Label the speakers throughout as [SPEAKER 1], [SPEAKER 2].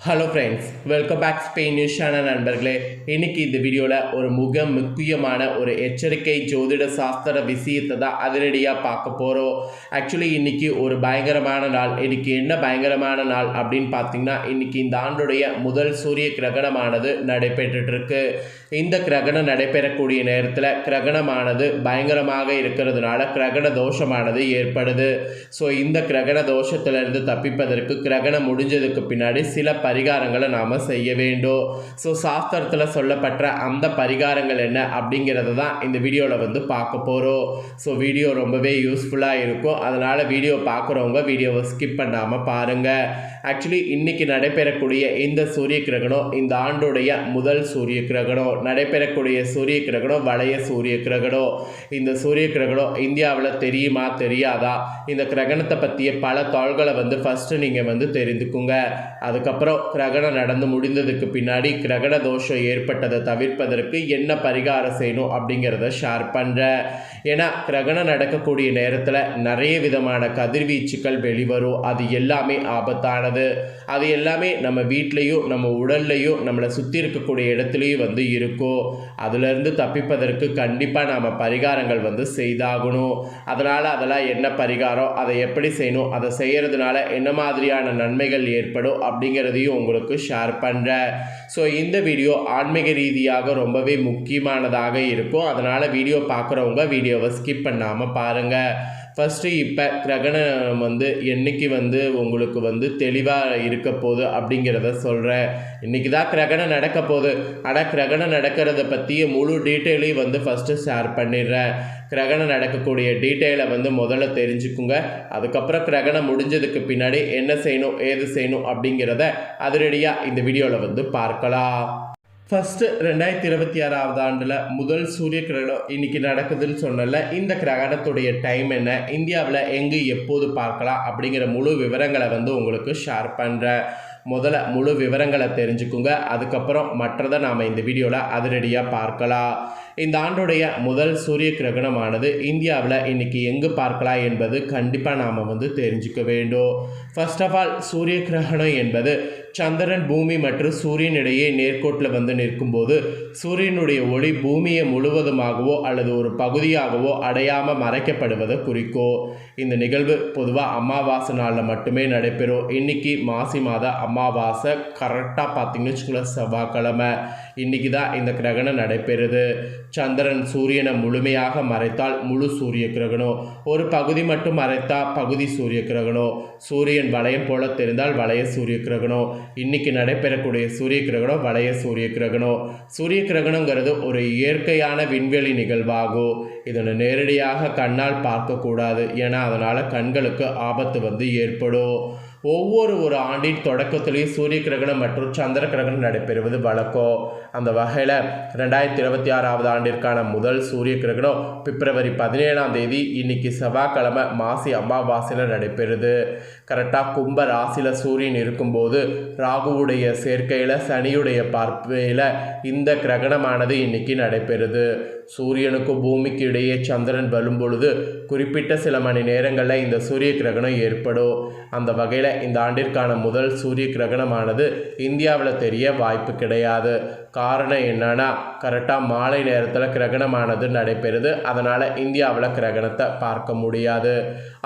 [SPEAKER 1] Hello friends, welcome back Spain news channel நண்பர்களே. இன்னைக்கு இந்த வீடியோவில் ஒரு முக்கியமான ஒரு எச்சரிக்கை ஜோதிட சாஸ்திர விஷயத்தை தான் அதிரடியாக பார்க்க போகிறோம். ஆக்சுவலி இன்னைக்கு ஒரு பயங்கரமான நாள். இன்னைக்கு என்ன பயங்கரமான நாள் அப்படின்னு பார்த்தீங்கன்னா, இன்னைக்கு இந்த ஆண்டுடைய முதல் சூரிய கிரகணமானது நடைபெற்றுருக்கு. இந்த கிரகணம் நடைபெறக்கூடிய நேரத்தில் கிரகணமானது பயங்கரமாக இருக்கிறதுனால கிரகண தோஷமானது ஏற்படுது. ஸோ இந்த கிரகண தோஷத்திலிருந்து தப்பிப்பதற்கு கிரகணம் முடிஞ்சதுக்கு பின்னாடி சில பரிகாரங்களை நாம் செய்ய வேண்டும். ஸோ சாஸ்திரத்தில் சொல்லப்பட்ட அந்த பரிகாரங்கள் என்ன அப்படிங்கிறத தான் இந்த வீடியோவில் பார்க்க போகிறோம். ஸோ வீடியோ ரொம்பவே யூஸ்ஃபுல்லாக இருக்கும். அதனால் வீடியோ பார்க்குறவங்க வீடியோவை ஸ்கிப் பண்ணாமல் பாருங்கள். ஆக்சுவலி இன்றைக்கி நடைபெறக்கூடிய இந்த சூரிய கிரகணம் இந்த ஆண்டுடைய முதல் சூரிய கிரகணம். நடைபெறக்கூடிய சூரிய கிரகணம் வளைய சூரிய கிரகணம். இந்த சூரிய கிரகணம் இந்தியாவில் தெரியுமா தெரியாதா, இந்த கிரகணத்தை பற்றிய பல தாள்களை ஃபஸ்ட்டு நீங்கள் தெரிந்துக்குங்க. அதுக்கப்புறம் கிரகணம் நடந்து முடிந்ததுக்கு பின்னாடி கிரகண தோஷம் ஏற்பட்டதை தவிர்ப்பதற்கு என்ன பரிகாரம் செய்யணும் அப்படிங்கிறத ஷேர் பண்ணுறேன். ஏன்னா கிரகணம் நடக்கக்கூடிய நேரத்தில் நிறைய விதமான கதிர்வீச்சுக்கள் வெளிவரும். அது எல்லாமே ஆபத்தானது. அது எல்லாமே நம்ம வீட்லேயும் நம்ம உடல்லையும் நம்மளை சுற்றி இருக்கக்கூடிய இடத்துலையும் இருக்கும். அதுலேருந்து தப்பிப்பதற்கு கண்டிப்பாக நாம் பரிகாரங்கள் செய்தாகணும். அதனால் அதெல்லாம் என்ன பரிகாரம், அதை எப்படி செய்யணும், அதை செய்கிறதுனால என்ன மாதிரியான நன்மைகள் ஏற்படும் அப்படிங்கிறதையும் உங்களுக்கு ஷேர் பண்ணுறேன். ஸோ இந்த வீடியோ ஆன்மீக ரீதியாக ரொம்பவே முக்கியமானதாக இருக்கும். அதனால் வீடியோ பார்க்குறவங்க வீடியோவை ஸ்கிப் பண்ணாமல் பாருங்கள். ஃபஸ்ட்டு இப்போ கிரகணம் என்றைக்கு உங்களுக்கு தெளிவாக இருக்க போகுது அப்படிங்கிறத சொல்கிறேன். இன்றைக்கி தான் கிரகணம் நடக்க போகுது. ஆனால் கிரகணம் நடக்கிறத பற்றிய முழு டீட்டெயிலையும் ஃபஸ்ட்டு ஷேர் பண்ணிடுறேன். கிரகணம் நடக்கக்கூடிய டீட்டெயிலை முதல்ல தெரிஞ்சுக்குங்க. அதுக்கப்புறம் கிரகணம் முடிஞ்சதுக்கு பின்னாடி என்ன செய்யணும் ஏது செய்யணும் அப்படிங்கிறத அதிரடியாக இந்த வீடியோவில் பார்க்கலாம். ஃபஸ்ட்டு 2026 ஆண்டில் முதல் சூரிய கிரகணம் இன்றைக்கி நடக்குதுன்னு சொன்னல. இந்த கிரகணத்துடைய டைம் என்ன, இந்தியாவில் எங்கு எப்போது பார்க்கலாம் அப்படிங்கிற முழு விவரங்களை உங்களுக்கு ஷேர் பண்ணுறேன். முதல்ல முழு விவரங்களை தெரிஞ்சுக்குங்க. அதுக்கப்புறம் மற்றதை நாம் இந்த வீடியோவில் அதிரடியாக பார்க்கலாம். இந்த ஆண்டுடைய முதல் சூரிய கிரகணமானது இந்தியாவில் இன்றைக்கி எங்கு பார்க்கலாம் என்பது கண்டிப்பாக நாம் தெரிஞ்சுக்க வேண்டும். ஃபர்ஸ்ட் ஆஃப் ஆல், சூரிய கிரகணம் என்பது சந்திரன் பூமி மற்றும் சூரியன் இடையே நேர்கோட்டில் நிற்கும்போது சூரியனுடைய ஒளி பூமியை முழுவதுமாகவோ அல்லது ஒரு பகுதியாகவோ அடையாமல் மறைக்கப்படுவதை குறிக்கும். இந்த நிகழ்வு பொதுவாக அமாவாசை நாளில் மட்டுமே நடைபெறும். இன்றைக்கி மாசி மாத அமாவாசை, கரெக்டாக பார்த்தீங்கன்னு வச்சுக்கோங்களேன் செவ்வாய்க்கிழமை. இன்றைக்கி தான் இந்த கிரகணம் நடைபெறுது. சந்திரன் சூரியனை முழுமையாக மறைத்தால் முழு சூரிய கிரகணம், ஒரு பகுதி மட்டும் மறைத்தால் பகுதி சூரிய கிரகணம், சூரியன் வளையம் போல தெரிந்தால் வளைய சூரிய கிரகணம். இன்னைக்கு நடைபெறக்கூடிய சூரிய கிரகணம் வளைய சூரிய கிரகணம். சூரிய கிரகணங்கிறது ஒரு இயற்கையான விண்வெளி நிகழ்வாகும். இதனை நேரடியாக கண்ணால் பார்க்கக்கூடாது. ஏன்னா அதனால் கண்களுக்கு ஆபத்து ஏற்படும். ஒவ்வொரு ஆண்டின் தொடக்கத்திலேயும் சூரிய கிரகணம் மற்றும் சந்திர கிரகணம் நடைபெறுவது வழக்கம். அந்த வகையில் 2026 ஆண்டிற்கான முதல் சூரிய கிரகணம் பிப்ரவரி 17 இன்னைக்கு செவ்வாய்க்கிழமை மாசி அமாவாசையில் நடைபெறுது. கரெக்டாக கும்ப ராசியில் சூரியன் இருக்கும்போது ராகுவுடைய சேர்க்கையில் சனியுடைய பார்வையில் இந்த கிரகணமானது இன்னைக்கு நடைபெறுது. சூரியனுக்கும் பூமிக்கு இடையே சந்திரன் வரும் பொழுது குறிப்பிட்ட சில மணி நேரங்களில் இந்த சூரிய கிரகணம் ஏற்படும். அந்த வகையில் இந்த ஆண்டிற்கான முதல் சூரிய கிரகணமானது இந்தியாவில் தெரிய வாய்ப்பு கிடையாது. காரணம் என்னன்னா, கரெக்டாக மாலை நேரத்தில் கிரகணமானது நடைபெறுது. அதனால் இந்தியாவில் கிரகணத்தை பார்க்க முடியாது.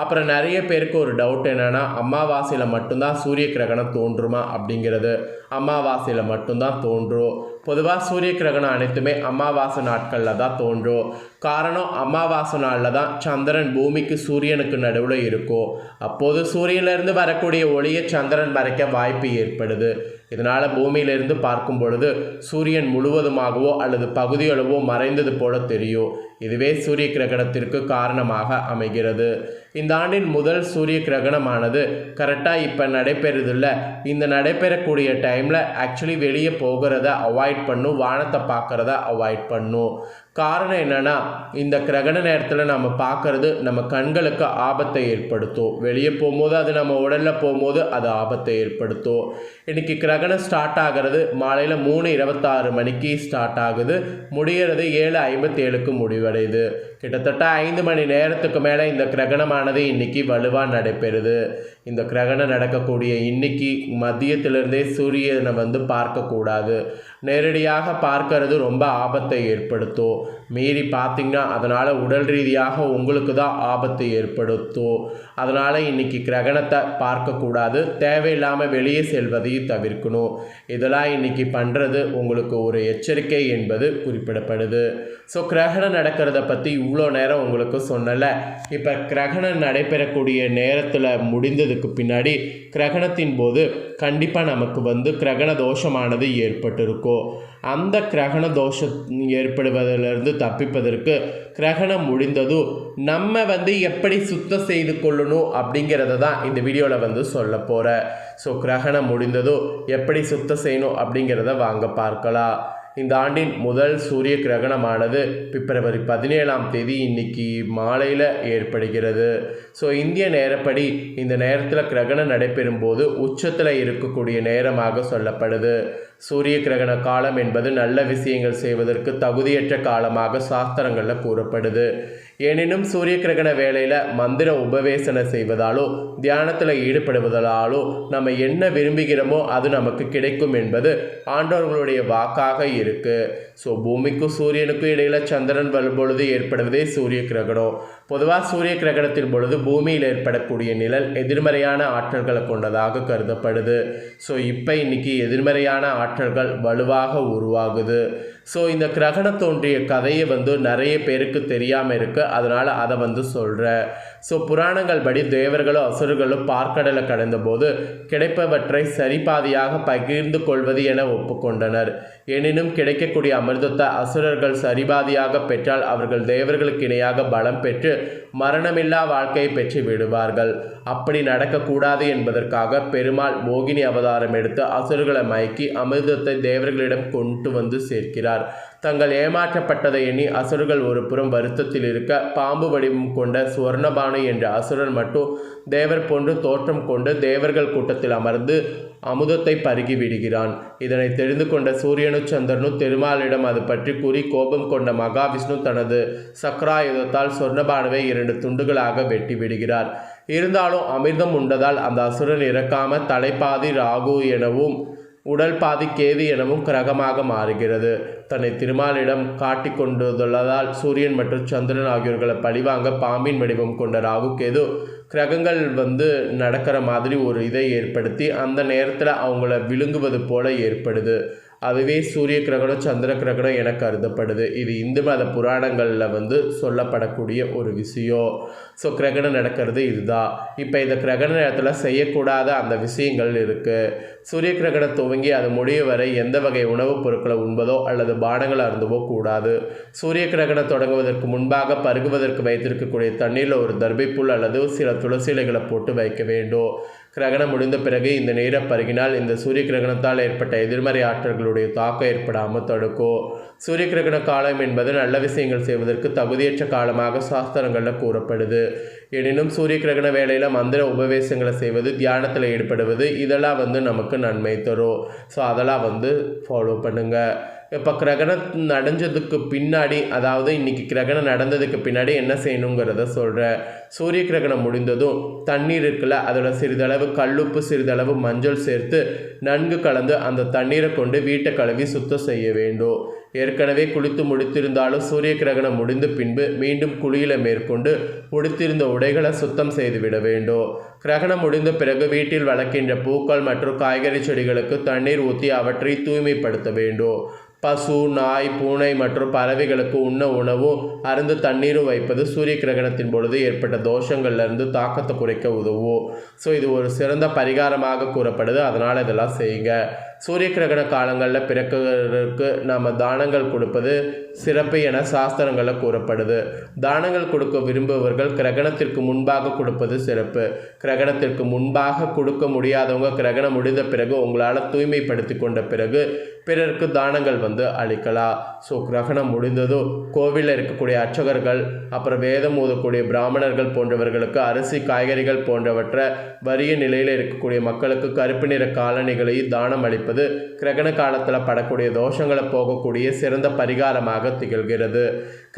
[SPEAKER 1] அப்புறம் நிறைய பேருக்கு ஒரு டவுட் என்னென்னா, அமாவாசையில் மட்டும்தான் சூரிய கிரகணம் தோன்றுமா அப்படிங்கிறது. அமாவாசையில் மட்டும்தான் தோன்றும். பொதுவாக சூரிய கிரகணம் அனைத்துமே அமாவாசை நாட்களில் தான் தோன்றும். காரணம், அமாவாசை நாளில் தான் சந்திரன் பூமிக்கு சூரியனுக்கு நடுவில் இருக்கும். அப்போது சூரியனிலிருந்து வரக்கூடிய ஒளியை சந்திரன் மறைக்க வாய்ப்பு ஏற்படுது. இதனால் பூமியிலிருந்து பார்க்கும் பொழுது சூரியன் முழுவதுமாகவோ அல்லது பகுதியளவோ மறைந்தது போல தெரியும். இதுவே சூரிய கிரகணத்திற்கு காரணமாக அமைகிறது. இந்த ஆண்டின் முதல் சூரிய கிரகணமானது கரெக்டாக இப்போ நடைபெறுதில்ல. இந்த நடைபெறக்கூடிய டைமில் ஆக்சுவலி வெளியே போகிறத அவாய்ட் பண்ணும், வானத்தை பார்க்குறத அவாய்ட் பண்ணும். காரணம் என்னென்னா, இந்த கிரகண நேரத்தில் நம்ம பார்க்குறது நம்ம கண்களுக்கு ஆபத்தை ஏற்படுத்தும். வெளியே போகும்போது அது நம்ம உடலில் போகும்போது அது ஆபத்தை ஏற்படுத்தும். இன்றைக்கி கிரகணம் ஸ்டார்ட் ஆகிறது மாலையில் 3:26 மணிக்கு ஸ்டார்ட் ஆகுது. முடிகிறது 7:57 முடிவடையுது. கிட்டத்தட்ட 5 மணி நேரத்துக்கு மேலே இந்த கிரகணமானது இன்னைக்கு வலுவாக நடைபெறுது. இந்த கிரகணம் நடக்கக்கூடிய இன்னைக்கு மதியத்திலிருந்தே சூரியனை பார்க்கக்கூடாது. நேரடியாக பார்க்கறது ரொம்ப ஆபத்தை ஏற்படுத்தும். மீறி பார்த்திங்கன்னா அதனால் உடல் ரீதியாக உங்களுக்கு தான் ஆபத்து ஏற்படுத்தும். அதனால் இன்னைக்கு கிரகணத்தை பார்க்கக்கூடாது. தேவையில்லாமல் வெளியே செல்வதையும் தவிர்க்கணும். இதெல்லாம் இன்னைக்கு பண்ணுறது உங்களுக்கு ஒரு எச்சரிக்கை என்பது குறிப்பிடப்படுது. ஸோ கிரகணம் நடக்கிறத பற்றி இவ்வளோ நேரம் உங்களுக்கு சொன்னல. இப்போ கிரகணம் நடைபெறக்கூடிய நேரத்தில் முடிந்ததுக்கு பின்னாடி கிரகணத்தின் போது கண்டிப்பாக நமக்கு கிரகண தோஷமானது ஏற்பட்டிருக்கும். அந்த கிரகண தோஷம் ஏற்படுவதிலிருந்து தப்பிப்பதற்கு கிரகணம் முடிந்ததும் நம்ம எப்படி சுத்தம் செய்து கொள்ளணும் அப்படிங்கிறத தான் இந்த வீடியோவில் சொல்ல போகிறேன். ஸோ கிரகணம் முடிந்ததும் எப்படி சுத்தம் செய்யணும் அப்படிங்கிறத வாங்க பார்க்கலாம். இந்த ஆண்டின் முதல் சூரிய கிரகணமானது பிப்ரவரி 17ஆம் தேதி இன்னைக்கு மாலையில் ஏற்படுகிறது. ஸோ இந்திய நேரப்படி இந்த நேரத்தில் கிரகணம் நடைபெறும் போது உச்சத்தில் இருக்கக்கூடிய நேரமாக சொல்லப்படுது. சூரிய கிரகண காலம் என்பது நல்ல விஷயங்கள் செய்வதற்கு தகுதியற்ற காலமாக சாஸ்திரங்களில் கூறப்படுது. எனினும் சூரிய கிரகண வேளையில் மந்திர உபவேசனை செய்வதாலோ தியானத்தில் ஈடுபடுவதாலோ நம்ம என்ன விரும்புகிறோமோ அது நமக்கு கிடைக்கும் என்பது ஆண்டவர்களுடைய வாக்காக இருக்கு. ஸோ பூமிக்கும் சூரியனுக்கும் இடையில் சந்திரன் வரும்பொழுது ஏற்படுவதே சூரிய கிரகணம். பொதுவாக சூரிய கிரகணத்தின் பொழுது பூமியில் ஏற்படக்கூடிய நிழல் எதிர்மறையான ஆற்றல்களை கொண்டதாக கருதப்படுது. ஸோ இப்போ இன்னைக்கு எதிர்மறையான ஆற்றல்கள் வலுவாக உருவாகுது. ஸோ இந்த கிரகணம் தோன்றிய கதையை நிறைய பேருக்கு தெரியாமல் இருக்குது. அதனால் அதை சொல்கிறேன். ஸோ புராணங்கள் படி தேவர்களும் அசுரர்களும் பார்க்கடலை கடந்த போது கிடைப்பவற்றை சரிபாதியாக பகிர்ந்து கொள்வது என ஒப்புக்கொண்டனர். எனினும் கிடைக்கக்கூடிய அமிர்தத்தை அசுரர்கள் சரிபாதியாக பெற்றால் அவர்கள் தேவர்களுக்கு இணையாக பலம் பெற்று மரணமில்லா வாழ்க்கையை பெற்று விடுவார்கள். அப்படி நடக்கக்கூடாது என்பதற்காக பெருமாள் மோகினி அவதாரம் எடுத்து அசுரர்களை மயக்கி அமிர்தத்தை தேவர்களிடம் கொண்டு சேர்க்கிறார். தங்கள் ஏமாற்றப்பட்டதை எண்ணி அசுரர்கள் ஒரு புறம் வருத்தத்தில் இருக்க, பாம்பு வடிவம் கொண்ட சுவர்ணபானு என்ற அசுரன் மட்டும் தேவர் போன்று தோற்றம் கொண்டு தேவர்கள் கூட்டத்தில் அமர்ந்து அமுதத்தை பருகி விடுகிறான். இதனை தெரிந்து கொண்ட சூரியனும் சந்திரனும் திருமாலிடம் அது பற்றி கூறி கோபம் கொண்ட மகாவிஷ்ணு தனது சக்கராயுதத்தால் சொர்ணபானுவை 2 துண்டுகளாக வெட்டி விடுகிறார். இருந்தாலும் அமிர்தம் உண்டதால் அந்த அசுரன் இறக்காம தலைப்பாதி ராகு எனவும் உடல் பாதி கேது எனவும் கிரகமாக மாறுகிறது. தன்னை திருமாலிடம் காட்டி கொண்டுள்ளதால் சூரியன் மற்றும் சந்திரன் ஆகியோர்களை பழிவாங்க பாம்பின் வடிவம் கொண்ட ராகு கேது கிரகங்கள் நடக்கிற மாதிரி ஒரு இதை ஏற்படுத்தி அந்த நேரத்தில் அவங்கள விழுங்குவது போல ஏற்படுது. அதுவே சூரிய கிரகணம் சந்திர கிரகணம் என கருதப்படுது. இது இந்து மத புராணங்களில் சொல்லப்படக்கூடிய ஒரு விஷயம். ஸோ கிரகணம் நடக்கிறது இதுதான். இப்போ இந்த கிரகண நேரத்தில் செய்யக்கூடாத அந்த விஷயங்கள் இருக்குது. சூரிய கிரகணம் துவங்கி அது முடிய வரை எந்த வகை உணவுப் பொருட்களை உண்பதோ அல்லது பானங்களை அருந்தவோ கூடாது. சூரிய கிரகணம் தொடங்குவதற்கு முன்பாக பருகுவதற்கு வைத்திருக்கக்கூடிய தண்ணீரில் ஒரு தர்பைப்புல் அல்லது சில துளசி இலைகளை போட்டு வைக்க வேண்டும். கிரகணம் முடிந்த பிறகு இந்த நீரை பருகினால் இந்த சூரிய கிரகணத்தால் ஏற்பட்ட எதிர்மறை ஆற்றல்களுடைய தாக்கம் ஏற்படாமல் தடுக்கும். சூரிய கிரகண காலம் என்பது நல்ல விஷயங்கள் செய்வதற்கு தகுதியற்ற காலமாக சாஸ்திரங்களில் கூறப்படுது. எனினும் சூரிய கிரகண வேளையில் மந்திர உபவேசங்களை செய்வது, தியானத்தில் ஈடுபடுவது இதெல்லாம் நமக்கு நன்மை தரும். ஸோ அதெல்லாம் ஃபாலோ பண்ணுங்கள். இப்போ கிரகணம் நடந்ததுக்கு பின்னாடி, அதாவது இன்றைக்கி கிரகணம் நடந்ததுக்கு பின்னாடி என்ன செய்யணுங்கிறத சொல்கிறேன். சூரிய கிரகணம் முடிந்ததும் தண்ணீர் இருக்குல்ல, அதோட சிறிதளவு கல்லுப்பு சிறிதளவு மஞ்சள் சேர்த்து நன்கு கலந்து அந்த தண்ணீரை கொண்டு வீட்டை கழுவி சுத்தம் செய்ய வேண்டும். ஏற்கனவே குளித்து முடித்திருந்தாலும் சூரிய கிரகணம் முடிந்த பின்பு மீண்டும் குளியலை மேற்கொண்டு முடித்திருந்த உடைகளை சுத்தம் செய்துவிட வேண்டும். கிரகணம் முடிந்த பிறகு வீட்டில் வளர்க்கின்ற பூக்கள் மற்றும் காய்கறி செடிகளுக்கு தண்ணீர் ஊற்றி அவற்றை தூய்மைப்படுத்த வேண்டும். பசு, நாய், பூனை மற்றும் பறவைகளுக்கு உண்ண உணவும் அருந்து தண்ணீரும் வைப்பது சூரிய கிரகணத்தின் பொழுது ஏற்பட்ட தோஷங்கள்லேருந்து தாக்கத்தை குறைக்க உதவும். ஸோ இது ஒரு சிறந்த பரிகாரமாக கூறப்படுது. அதனால் இதெல்லாம் செய்யுங்க. சூரிய கிரகண காலங்களில் பிறக்கிறதுக்கு நாம் தானங்கள் கொடுப்பது சிறப்பு என சாஸ்திரங்களில் கூறப்படுது. தானங்கள் கொடுக்க விரும்புபவர்கள் கிரகணத்திற்கு முன்பாக கொடுப்பது சிறப்பு. கிரகணத்திற்கு முன்பாக கொடுக்க முடியாதவங்க கிரகணம் முடிந்த பிறகு உங்களால் தூய்மைப்படுத்தி கொண்ட பிறகு பிறருக்கு தானங்கள் அளிக்கலாம். ஸோ கிரகணம் முடிந்ததும் கோவிலில் இருக்கக்கூடிய அர்ச்சகர்கள், அப்புறம் வேதம் ஓதக்கூடிய பிராமணர்கள் போன்றவர்களுக்கு அரிசி, காய்கறிகள் போன்றவற்றை வறிய நிலையில் இருக்கக்கூடிய மக்களுக்கு கருப்பு நிற காலணிகளை தானம் அளிப்பது கிரகண காலத்தில் படக்கூடிய தோஷங்களை போகக்கூடிய சிறந்த பரிகாரமாக திகழ்கிறது.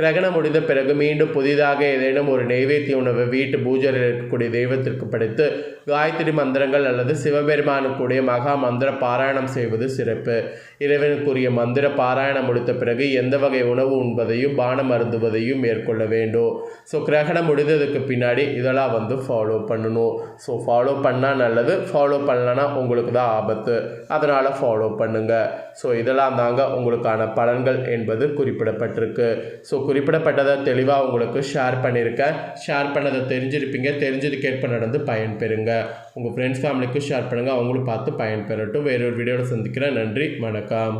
[SPEAKER 1] கிரகணம் முடிந்த பிறகு மீண்டும் புதிதாக ஏதேனும் ஒரு நெய்வேத்திய உணவை வீட்டு பூஜையில் இருக்கக்கூடிய தெய்வத்திற்கு படைத்து காயத்ரி மந்திரங்கள் அல்லது சிவபெருமானுக்குரிய மகா மந்திர பாராயணம் செய்வது சிறப்பு. இறைவனுக்குரிய மந்திர பாராயணம் முடித்த பிறகு எந்த வகை உணவு உண்பதையும் பானம் அருந்துவதையும் மேற்கொள்ள வேண்டும். ஸோ கிரகணம் முடிந்ததுக்கு பின்னாடி இதெல்லாம் ஃபாலோ பண்ணணும். ஸோ ஃபாலோ பண்ணால் நல்லது, ஃபாலோ பண்ணலன்னா உங்களுக்கு தான் ஆபத்து. அதனால் ஃபாலோ பண்ணுங்கள். ஸோ இதெல்லாம் தாங்க உங்களுக்கான பலன்கள் என்பது குறிப்பிடப்பட்டிருக்கு. ஸோ குறிப்பிடப்பட்டதை தெளிவாக உங்களுக்கு ஷேர் பண்ணியிருக்கேன். ஷேர் பண்ணதை தெரிஞ்சிருப்பீங்க. தெரிஞ்சதுக்கேற்ப நடந்து பயன்பெறுங்க. உங்கள் ஃப்ரெண்ட்ஸ் ஃபேமிலிக்கும் ஷேர் பண்ணுங்கள். அவங்களும் பார்த்து பயன்பெறட்டும். வேறொரு வீடியோவில் சந்திக்கிறேன். நன்றி, வணக்கம்.